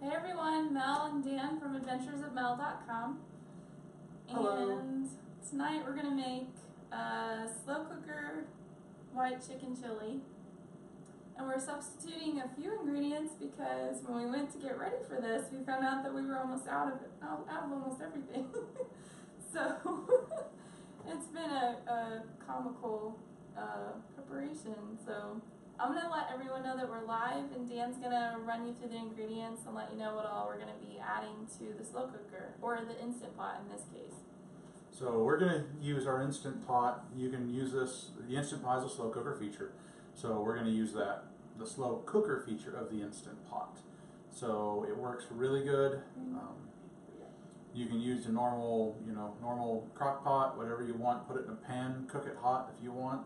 Hey everyone, Mel and Dan from adventuresofmel.com. Hello. And tonight we're going to make a slow cooker white chicken chili. And we're substituting a few ingredients because when we went to get ready for this, we found out that we were almost out of almost everything. So it's been a comical preparation. So I'm going to let everyone know that we're live, and Dan's going to run you through the ingredients and let you know what all we're going to be adding to the slow cooker, or the Instant Pot in this case. So we're going to use our Instant Pot. You can use this, the Instant Pot is a slow cooker feature. So we're going to use that, the slow cooker feature of the Instant Pot. So it works really good. You can use the normal, normal crock pot, whatever you want. Put it in a pan, cook it hot if you want.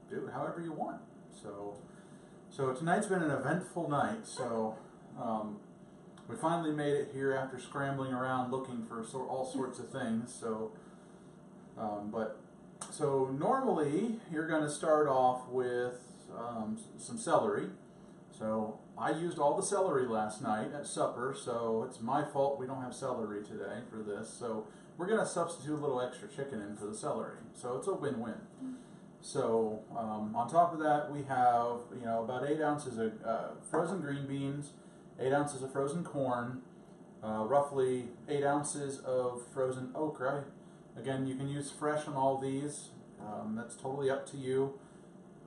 Do it however you want. So tonight's been an eventful night. So we finally made it here after scrambling around looking for all sorts of things. So normally you're going to start off with some celery. So I used all the celery last night at supper, so it's my fault we don't have celery today for this. So we're going to substitute a little extra chicken in for the celery. So it's a win-win. So on top of that, we have about 8 ounces of frozen green beans, 8 ounces of frozen corn, roughly 8 ounces of frozen okra. Again, you can use fresh on all these. That's totally up to you.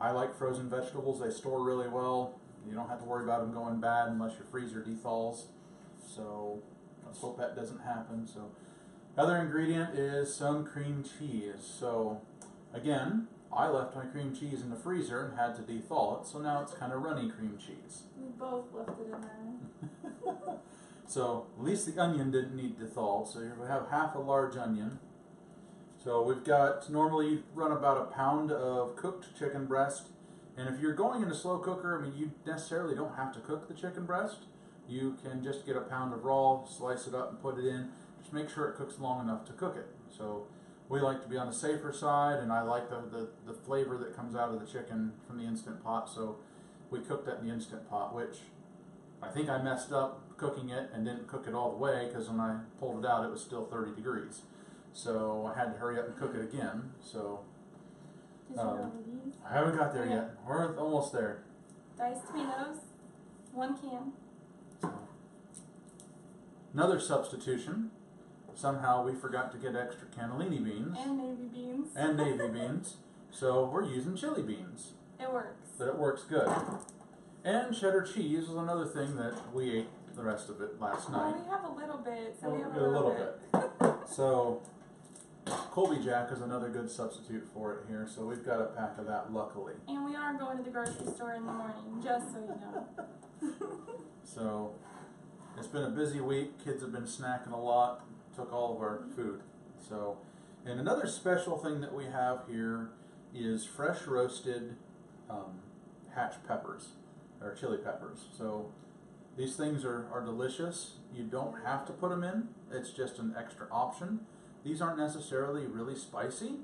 I like frozen vegetables. They store really well. You don't have to worry about them going bad unless your freezer dethaws. So let's hope that doesn't happen. So other ingredient is some cream cheese. So again, I left my cream cheese in the freezer and had to dethaw it, so now it's kind of runny cream cheese. We both left it in there. So at least the onion didn't need to thaw, so you have half a large onion. So we've got, normally you run about a pound of cooked chicken breast, and if you're going in a slow cooker, I mean, you necessarily don't have to cook the chicken breast. You can just get a pound of raw, slice it up and put it in. Just make sure it cooks long enough to cook it. So we like to be on the safer side, and I like the flavor that comes out of the chicken from the Instant Pot, so we cooked that in the Instant Pot, which I think I messed up cooking it and didn't cook it all the way, because when I pulled it out it was still 30 degrees. So I had to hurry up and cook it again. So I haven't got there yet. We're almost there. Diced tomatoes, 1 can. Another substitution. Somehow we forgot to get extra cannellini beans. And navy beans. And navy beans. So we're using chili beans. It works. But it works good. And cheddar cheese was another thing that we ate the rest of it last night. Well, we have a little bit, so we have a little bit. So Colby Jack is another good substitute for it here. So we've got a pack of that, luckily. And we are going to the grocery store in the morning, just so you know. So it's been a busy week. Kids have been snacking a lot. Took all of our food. So, and another special thing that we have here is fresh roasted hatch peppers, or chili peppers. So these things are delicious. You don't have to put them in. It's just an extra option. These aren't necessarily really spicy,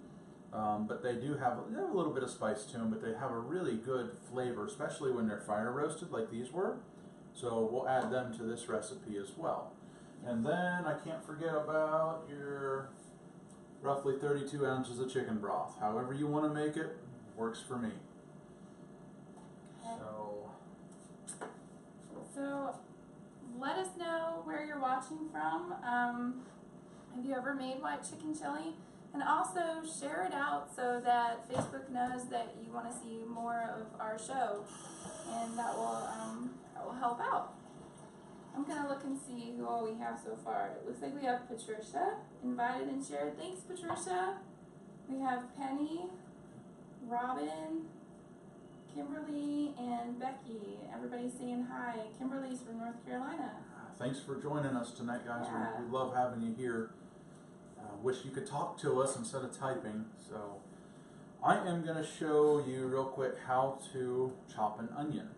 but they have a little bit of spice to them, but they have a really good flavor, especially when they're fire roasted like these were. So we'll add them to this recipe as well. And then I can't forget about your roughly 32 ounces of chicken broth. However you want to make it, works for me. So let us know where you're watching from. Have you ever made white chicken chili? And also share it out so that Facebook knows that you want to see more of our show, and that will help out. I'm going to look and see who all we have so far. It looks like we have Patricia, invited and shared. Thanks, Patricia. We have Penny, Robin, Kimberly, and Becky. Everybody's saying hi. Kimberly's from North Carolina. Thanks for joining us tonight, guys. Yeah. We love having you here. Wish you could talk to us instead of typing. So I am going to show you real quick how to chop an onion.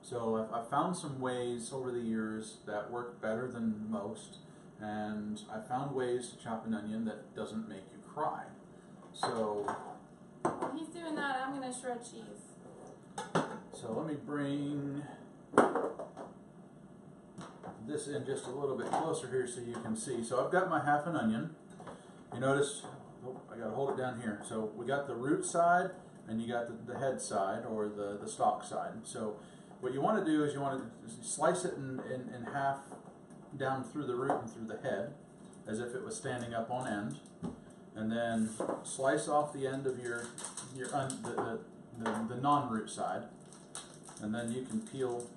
So I've found some ways over the years that work better than most, and I found ways to chop an onion that doesn't make you cry. So while he's doing that, I'm going to shred cheese. So let me bring this in just a little bit closer here so you can see. So I've got my half an onion. You notice, oh, I gotta hold it down here. So we got the root side and you got the head side, or the stalk side. So what you want to do is you want to slice it in half down through the root and through the head, as if it was standing up on end, and then slice off the end of the non-root side, and then you can peel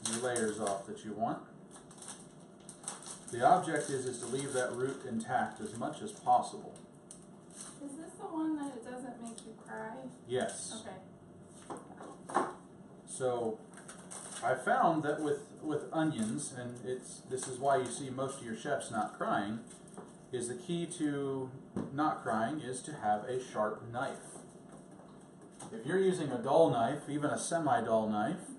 your layers off that you want. The object is to leave that root intact as much as possible. Is this the one that it doesn't make you cry? Yes. Okay. So I found that with onions, and this is why you see most of your chefs not crying, is the key to not crying is to have a sharp knife. If you're using a dull knife, even a semi-dull knife,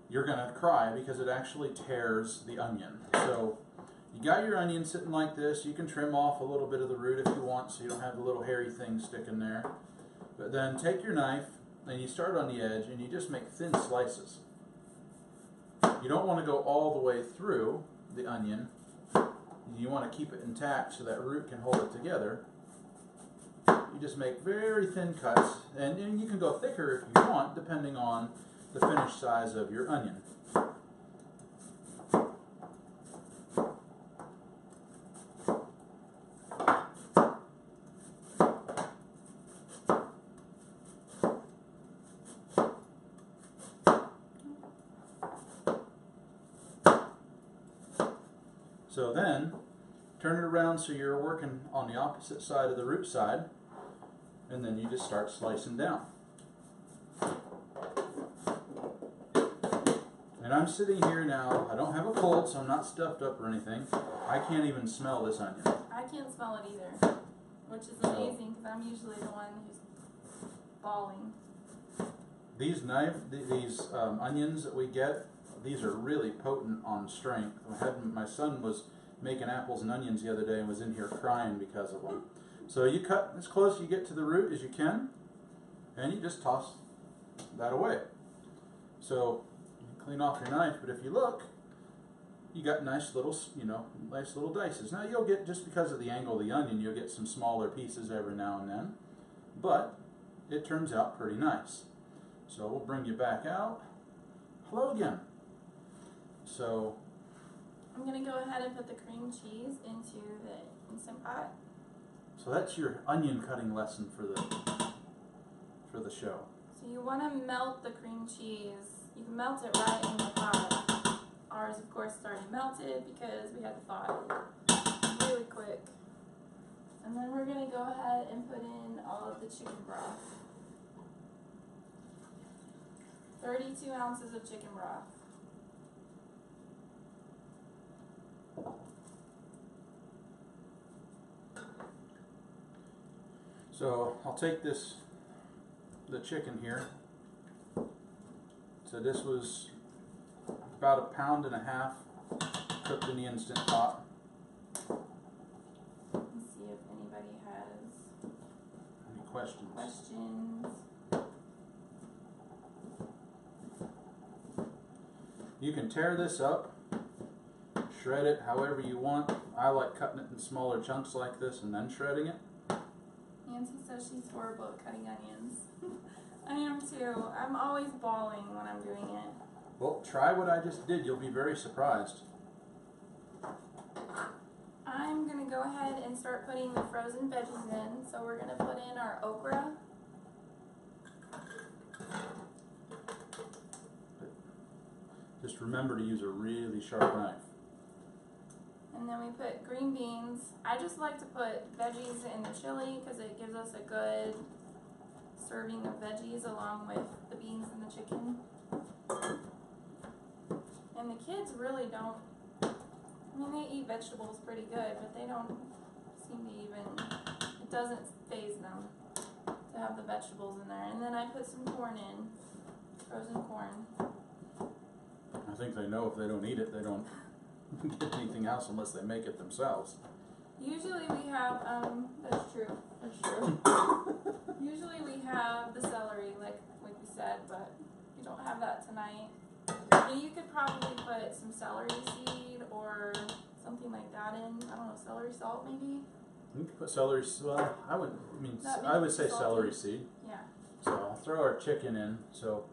you're going to cry because it actually tears the onion. So you got your onion sitting like this. You can trim off a little bit of the root if you want, so you don't have the little hairy thing sticking there. But then take your knife and you start on the edge and you just make thin slices. You don't want to go all the way through the onion. You want to keep it intact so that root can hold it together. You just make very thin cuts, and you can go thicker if you want, depending on the finished size of your onion. So then, turn it around so you're working on the opposite side of the root side, and then you just start slicing down. And I'm sitting here now, I don't have a cold, so I'm not stuffed up or anything. I can't even smell this onion. I can't smell it either, which is amazing because I'm usually the one who's bawling. These onions that we get, these are really potent on strength. My son was making apples and onions the other day and was in here crying because of them. So you cut as close as you get to the root as you can, and you just toss that away. So you clean off your knife, but if you look, you got nice little dices. Now you'll get, just because of the angle of the onion, you'll get some smaller pieces every now and then, but it turns out pretty nice. So we'll bring you back out. Hello again. So I'm going to go ahead and put the cream cheese into the Instant Pot. So that's your onion cutting lesson for the show. So you want to melt the cream cheese. You can melt it right in the pot. Ours, of course, is already melted because we had to thaw it really quick. And then we're going to go ahead and put in all of the chicken broth. 32 ounces of chicken broth. So I'll take the chicken here. So this was about 1.5 pounds cooked in the Instant Pot. Let's see if anybody has any questions. You can tear this up, shred it however you want. I like cutting it in smaller chunks like this and then shredding it. Nancy says she's horrible at cutting onions. I am too. I'm always bawling when I'm doing it. Well, try what I just did. You'll be very surprised. I'm going to go ahead and start putting the frozen veggies in. So we're going to put in our okra. Just remember to use a really sharp knife. And then we put green beans. I just like to put veggies in the chili because it gives us a good serving of veggies along with the beans and the chicken. And the kids really don't, I mean, they eat vegetables pretty good, but they don't seem to even, it doesn't faze them to have the vegetables in there. And then I put some corn in, frozen corn. I think they know if they don't eat it, they don't get anything else unless they make it themselves. Usually we have, that's true. Usually we have the celery, like we said, but we don't have that tonight. You could probably put some celery seed or something like that in. I don't know, celery salt maybe? You can put celery. Well, I would. I mean, That I would makes say it salty. celery seed. Yeah. So I'll throw our chicken in. So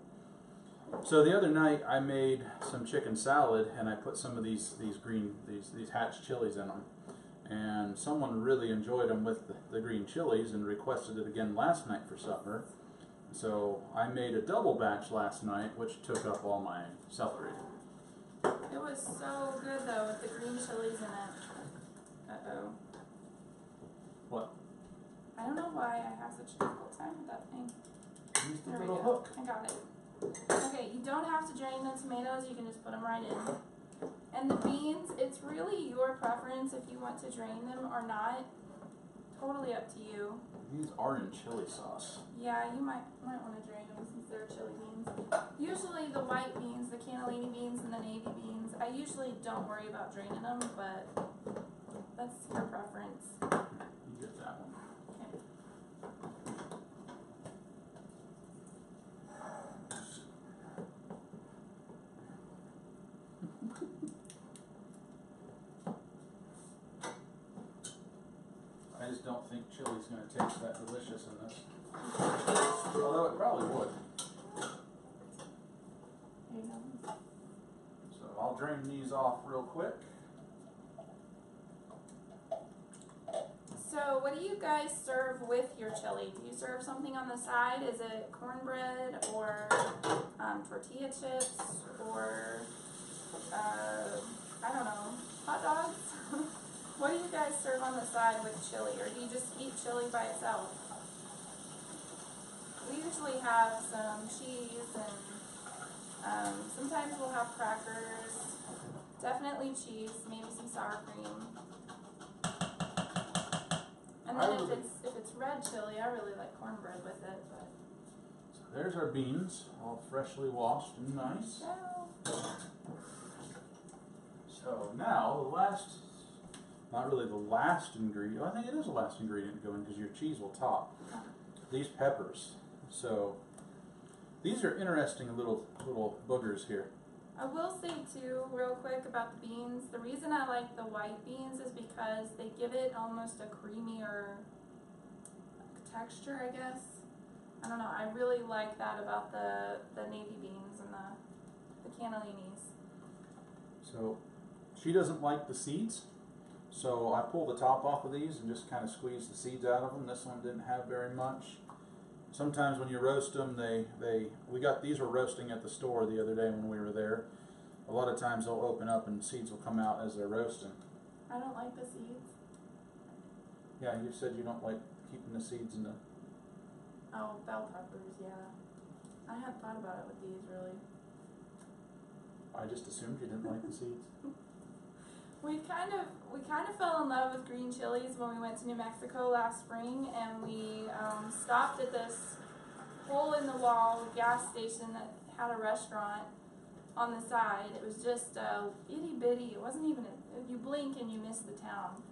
the other night I made some chicken salad and I put some of these hatch chilies in them, and someone really enjoyed them with the green chilies and requested it again last night for supper. So I made a double batch last night, which took up all my celery. It was so good though with the green chilies in it. Uh-oh. What? I don't know why I have such a difficult time with that thing. Use the There we little go. hook. I got it. Okay, you don't have to drain the tomatoes, you can just put them right in. And the beans, it's really your preference if you want to drain them or not. Totally up to you. These are in chili sauce. Yeah, you might want to drain them since they're chili beans. Usually the white beans, the cannellini beans, and the navy beans, I usually don't worry about draining them, but that's your preference. You get that one. Okay. I just don't think chili's going to taste that delicious in this. Although it probably would. There you go. So I'll drain these off real quick. So what do you guys serve with your chili? Do you serve something on the side? Is it cornbread or tortilla chips or I don't know, hot dogs? What do you guys serve on the side with chili, or do you just eat chili by itself? We usually have some cheese and sometimes we'll have crackers, definitely cheese, maybe some sour cream. And then if it's red chili, I really like cornbread with it. But. So there's our beans, all freshly washed and nice. So. So now the last, not really the last ingredient, I think it is the last ingredient to go in because your cheese will top. These peppers. So these are interesting little boogers here. I will say too, real quick about the beans, the reason I like the white beans is because they give it almost a creamier texture, I guess. I don't know, I really like that about the navy beans and the cannellinis. So she doesn't like the seeds, so I pull the top off of these and just kind of squeeze the seeds out of them. This one didn't have very much. Sometimes when you roast them, these were roasting at the store the other day when we were there. A lot of times they'll open up and seeds will come out as they're roasting. I don't like the seeds. Yeah, you said you don't like keeping the seeds in the... Oh, bell peppers, yeah. I hadn't thought about it with these, really. I just assumed you didn't like the seeds. We kind of fell in love with green chilies when we went to New Mexico last spring, and we stopped at this hole-in-the-wall gas station that had a restaurant on the side. It was just itty-bitty. It wasn't even, you blink and you miss the town.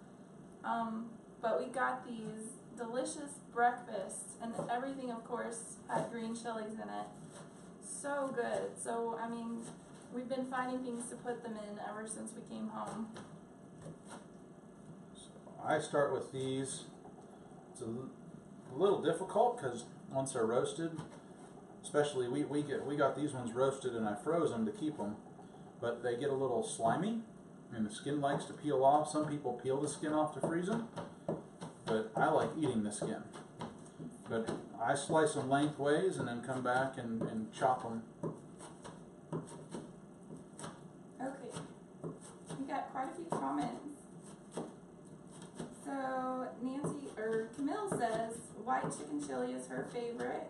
But we got these delicious breakfasts, and everything, of course, had green chilies in it. So good. So, I mean, we've been finding things to put them in ever since we came home. So I start with these. It's a little difficult because once they're roasted, especially we got these ones roasted and I froze them to keep them, but they get a little slimy and the skin likes to peel off. Some people peel the skin off to freeze them, but I like eating the skin. But I slice them lengthways and then come back and chop them. Okay, we got quite a few comments. So Camille says white chicken chili is her favorite.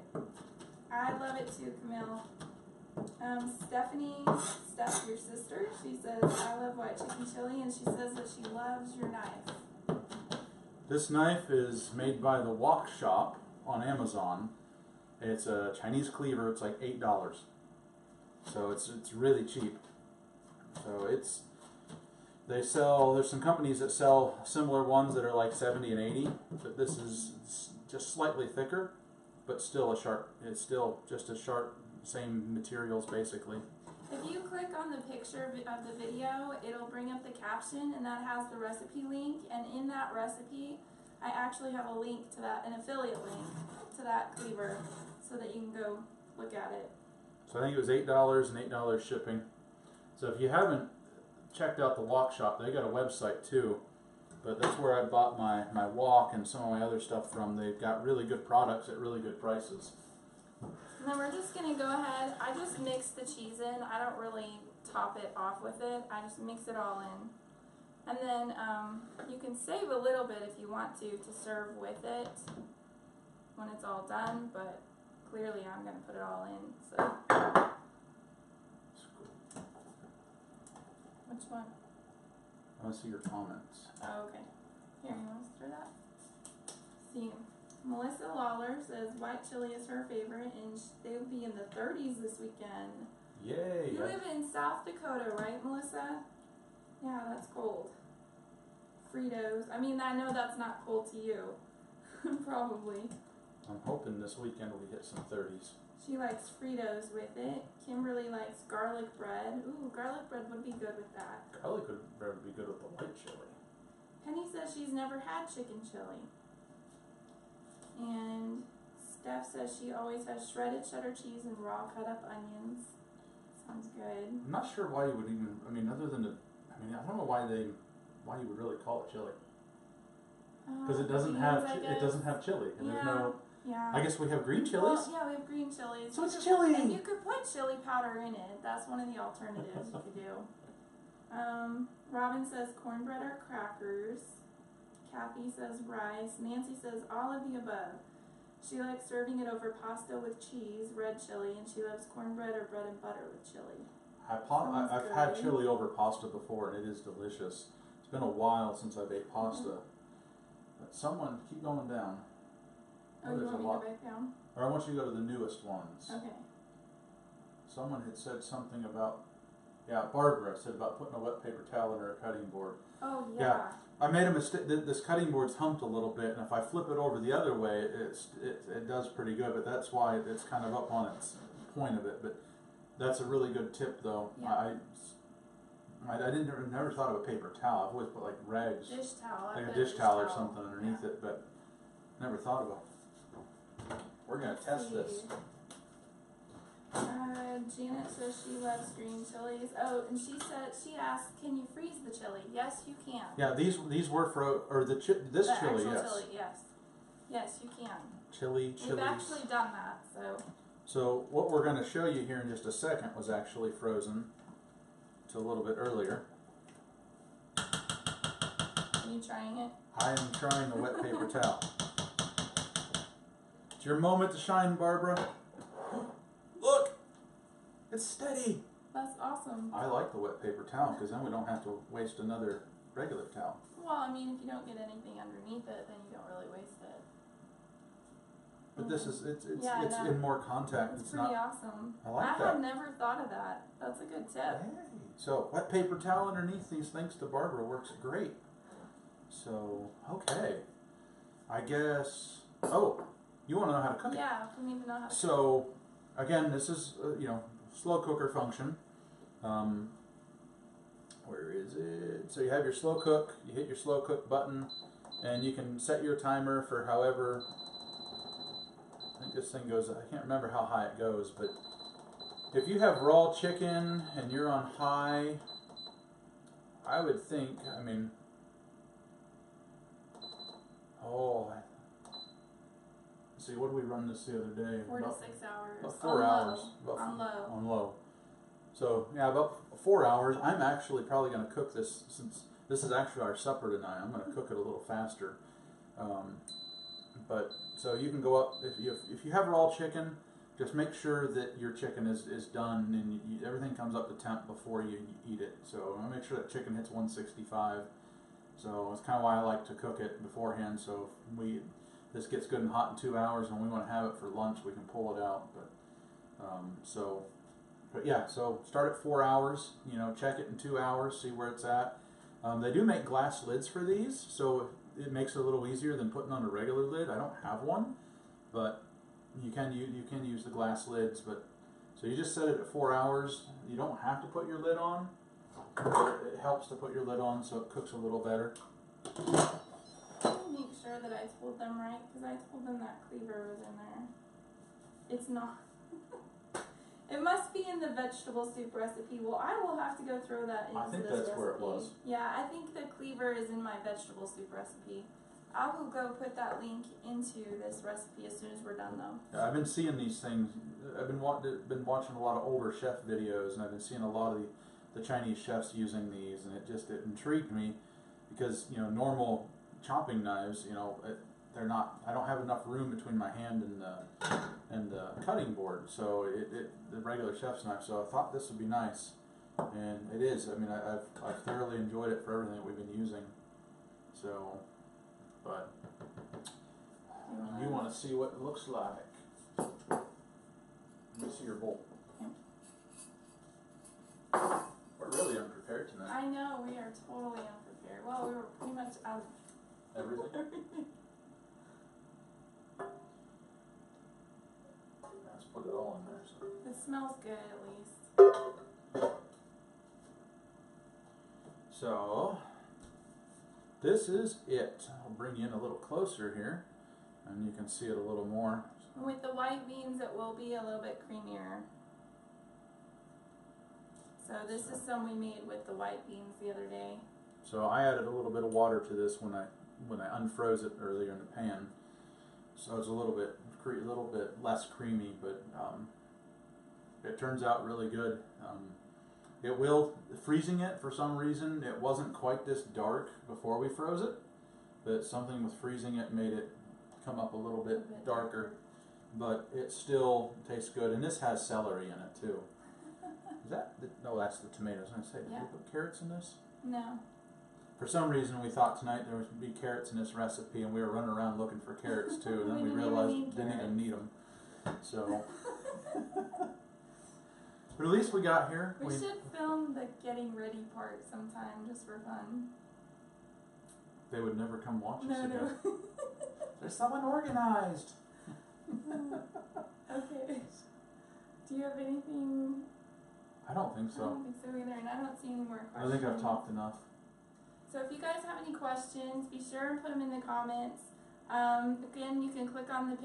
I love it too, Camille. Stephanie, your sister, she says I love white chicken chili, and she says that she loves your knife. This knife is made by the Wok Shop on Amazon. It's a Chinese cleaver. It's like $8. So it's really cheap. So there's some companies that sell similar ones that are like 70 and 80, but this is just slightly thicker, but still it's still just as sharp, same materials basically. If you click on the picture of the video, it'll bring up the caption, and that has the recipe link. And in that recipe, I actually have a link to that, an affiliate link to that cleaver, so that you can go look at it. So I think it was $8 and $8 shipping. So if you haven't checked out the wok shop, they got a website too. But that's where I bought my wok and some of my other stuff from. They've got really good products at really good prices. And then we're just going to go ahead, I just mix the cheese in. I don't really top it off with it. I just mix it all in. And then you can save a little bit if you want to serve with it when it's all done, but clearly I'm going to put it all in. So, which one? I want to see your comments. Oh, okay. Here, you want to throw that? See, Melissa Lawler says white chili is her favorite, and they'll be in the 30s this weekend. Yay! You live in South Dakota, right, Melissa? Yeah, that's cold. Fritos. I mean, I know that's not cold to you. Probably. I'm hoping this weekend we hit some 30s. She likes Fritos with it. Kimberly likes garlic bread. Ooh, garlic bread would be good with that. Garlic bread would be good with the white chili. Penny says she's never had chicken chili. And Steph says she always has shredded cheddar cheese and raw cut up onions. Sounds good. I'm not sure why you would even, I mean, other than the, I mean, I don't know why you would really call it chili. Because it doesn't have, it doesn't have chili. And there's no, yeah. I guess we have green chilies. Well, yeah, we have green chilies. So it's chili. And you could put chili powder in it. That's one of the alternatives you could do. Robin says cornbread or crackers. Kathy says rice. Nancy says all of the above. She likes serving it over pasta with cheese, red chili, and she loves cornbread or bread and butter with chili. I've had chili over pasta before, and it is delicious. It's been a while since I've ate pasta. But someone, keep going down. Oh, you want me to go back down? Or I want you to go to the newest ones. Okay. Someone had said something about, Barbara said about putting a wet paper towel under a cutting board. Oh, yeah. I made a mistake. This cutting board's humped a little bit, and if I flip it over the other way, it does pretty good. But that's why it's kind of up on its point of it. But that's a really good tip, though. Yeah. I never thought of a paper towel. I've always put like rags, Dish towel. like a dish towel or something underneath it, but never thought of it. We're gonna test this. Janet says she loves green chilies. Oh, and she asked, can you freeze the chili? Yes, you can. Yeah, these were this chili, actual yes. Chili, yes. Yes, you can. Chilies. We've actually done that, so. So what we're going to show you here in just a second was actually frozen to a little bit earlier. Are you trying it? I am trying the wet paper towel. It's your moment to shine, Barbara. Look! It's steady! That's awesome. I like the wet paper towel because then we don't have to waste another regular towel. Well, I mean, if you don't get anything underneath it, then you don't really waste it. But this is, it's in more contact. It's pretty not awesome. I like that. I had never thought of that. That's a good tip. Hey. So wet paper towel underneath these, thanks to Barbara, works great. So, okay. I guess, you want to know how to cook it? Yeah, we need to know how to cook it. So, again, this is, slow cooker function. Where is it? So you have your slow cook, you hit your slow cook button, and you can set your timer for however, I think this thing goes, I can't remember how high it goes, but if you have raw chicken and you're on high, I would think, let's see, what did we run this the other day? 4 to 6 hours. About 4 hours. On low. On low. So, yeah, about 4 hours. I'm actually probably going to cook this, since this is actually our supper tonight. I'm going to cook it a little faster. But, so you can go up, if you have raw chicken, just make sure that your chicken is done and everything comes up to temp before you eat it. So, I'll make sure that chicken hits 165. So, it's kind of why I like to cook it beforehand. So, if this gets good and hot in 2 hours and we want to have it for lunch, we can pull it out. But yeah, so start at 4 hours, check it in 2 hours, see where it's at. They do make glass lids for these, so it makes it a little easier than putting on a regular lid. I don't have one, but you can use the glass lids. But So you just set it at 4 hours. You don't have to put your lid on, but it helps to put your lid on so it cooks a little better. Let me make sure that I told them right, because I told them that cleaver was in there. It's not. It must be in the vegetable soup recipe. Well, I will have to go throw that into I think this that's recipe. where it was. Yeah, I think the cleaver is in my vegetable soup recipe. I will go put that link into this recipe as soon as we're done, though. Yeah, I've been seeing these things. I've been watching a lot of older chef videos, and I've been seeing a lot of the Chinese chefs using these, and it intrigued me because normal chopping knives, they're not. I don't have enough room between my hand and the cutting board, so the regular chef's knife. So I thought this would be nice, and it is. I mean, I've thoroughly enjoyed it for everything that we've been using. So, but you want to see what it looks like? Let me see your bowl. Yeah. We're really unprepared tonight. I know, we are totally unprepared. Well, we were pretty much out of Everything. Let's put it all in there. So. It smells good, at least. So, this is it. I'll bring you in a little closer here, and you can see it a little more. With the white beans, it will be a little bit creamier. So this is some we made with the white beans the other day. So I added a little bit of water to this when I unfroze it earlier in the pan. So it's a little bit less creamy, but it turns out really good. Freezing it for some reason, it wasn't quite this dark before we froze it, but something with freezing it made it come up a little bit darker, but it still tastes good. And this has celery in it too. Is that no? That's the tomatoes. I was gonna say, did we put carrots in this? No. For some reason, we thought tonight there would be carrots in this recipe, and we were running around looking for carrots too. And then we realized we didn't even need them. So, but at least we got here. We should film the getting ready part sometime, just for fun. They would never come watch us again. No. There's someone organized. Okay. Do you have anything? I don't think so. I don't think so either, and I don't see any more questions. I think I've talked enough. So if you guys have any questions, be sure and put them in the comments. Again, you can click on the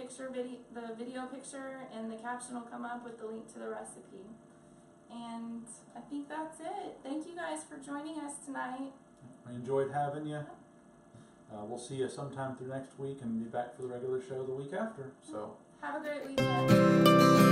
video picture, and the caption will come up with the link to the recipe. And I think that's it. Thank you guys for joining us tonight. We enjoyed having you. We'll see you sometime through next week, and be back for the regular show the week after. So have a great weekend.